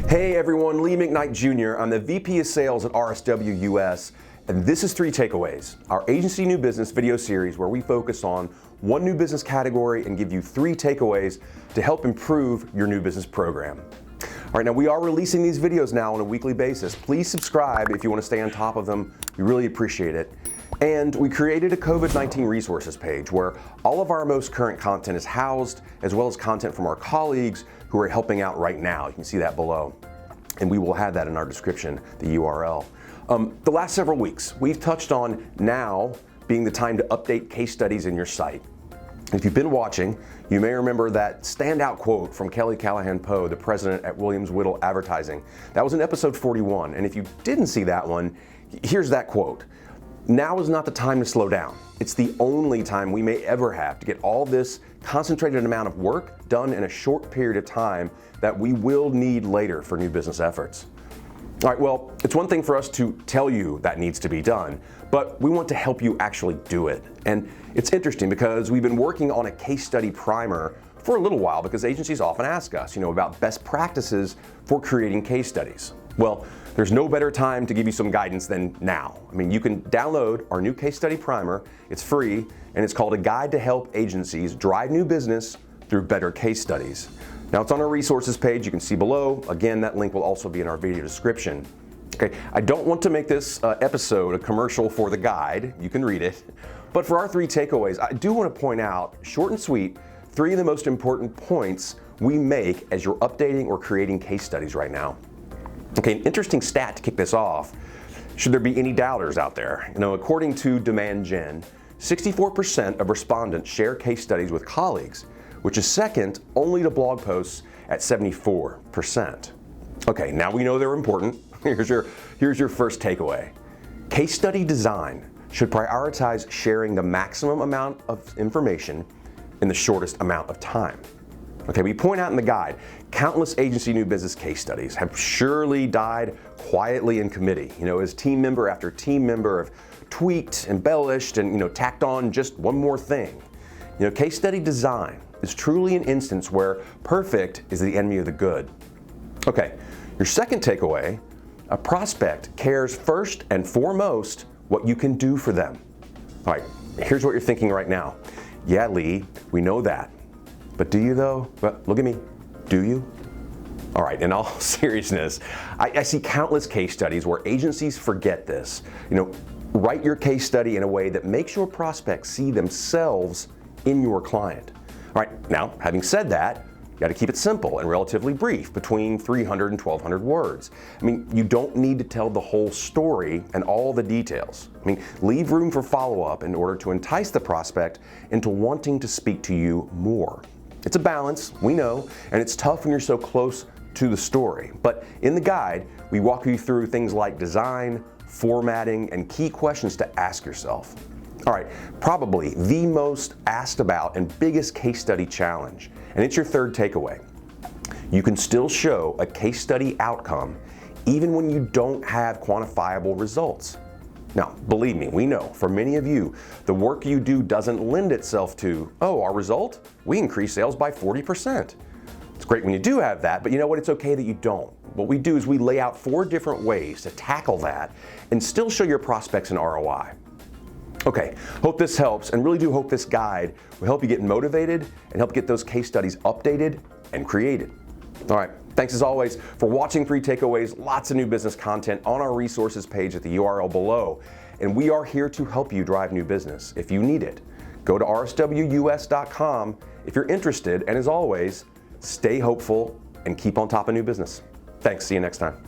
Hey everyone, Lee McKnight Jr. I'm the VP of Sales at RSW US, and this is 3 Takeaways, our agency new business video series where we focus on one new business category and give you 3 takeaways to help improve your new business program. All right, now we are releasing these videos now on a weekly basis. Please subscribe if you want to stay on top of them. We really appreciate it. And we created a COVID-19 resources page where all of our most current content is housed, as well as content from our colleagues who are helping out right now. You can see that below. And we will have that in our description, the URL. The last several weeks, we've touched on now being the time to update case studies in your site. If you've been watching, you may remember that standout quote from Kelly Callahan Poe, the president at Williams Whittle Advertising. That was in episode 41. And if you didn't see that one, here's that quote. Now is not the time to slow down. It's the only time we may ever have to get all this concentrated amount of work done in a short period of time that we will need later for new business efforts. All right, well, it's one thing for us to tell you that needs to be done, but we want to help you actually do it. And it's interesting because we've been working on a case study primer for a little while because agencies often ask us, about best practices for creating case studies. Well, there's no better time to give you some guidance than now. You can download our new case study primer. It's free, and it's called A Guide to Help Agencies Drive New Business Through Better Case Studies. Now, it's on our resources page. You can see below. Again, that link will also be in our video description. Okay, I don't want to make this episode a commercial for the guide. You can read it. But for our 3 takeaways, I do want to point out, short and sweet, 3 of the most important points we make as you're updating or creating case studies right now. Okay, an interesting stat to kick this off, should there be any doubters out there. According to Demand Gen, 64% of respondents share case studies with colleagues, which is second only to blog posts at 74%. Okay, now we know they're important. Here's your first takeaway. Case study design should prioritize sharing the maximum amount of information in the shortest amount of time. Okay, we point out in the guide, countless agency new business case studies have surely died quietly in committee. As team member after team member have tweaked, embellished, and tacked on just one more thing. Case study design is truly an instance where perfect is the enemy of the good. Okay, your second takeaway, a prospect cares first and foremost what you can do for them. All right, here's what you're thinking right now. Yeah, Lee, we know that. But do you though? But look at me. Do you? All right, in all seriousness, I see countless case studies where agencies forget this. Write your case study in a way that makes your prospects see themselves in your client. All right, now, having said that, you got to keep it simple and relatively brief, between 300 and 1,200 words. You don't need to tell the whole story and all the details. Leave room for follow-up in order to entice the prospect into wanting to speak to you more. It's a balance, we know, and it's tough when you're so close to the story. But in the guide, we walk you through things like design, formatting, and key questions to ask yourself. All right, probably the most asked about and biggest case study challenge, and it's your third takeaway. You can still show a case study outcome even when you don't have quantifiable results. Now, believe me, we know for many of you, the work you do doesn't lend itself to, our result? We increased sales by 40%. It's great when you do have that, but you know what? It's okay that you don't. What we do is we lay out 4 different ways to tackle that and still show your prospects an ROI. Okay, hope this helps, and really do hope this guide will help you get motivated and help get those case studies updated and created. All right, thanks as always for watching 3 Takeaways. Lots of new business content on our resources page at the URL below. And we are here to help you drive new business. If you need it, go to rswus.com if you're interested. And as always, stay hopeful and keep on top of new business. Thanks. See you next time.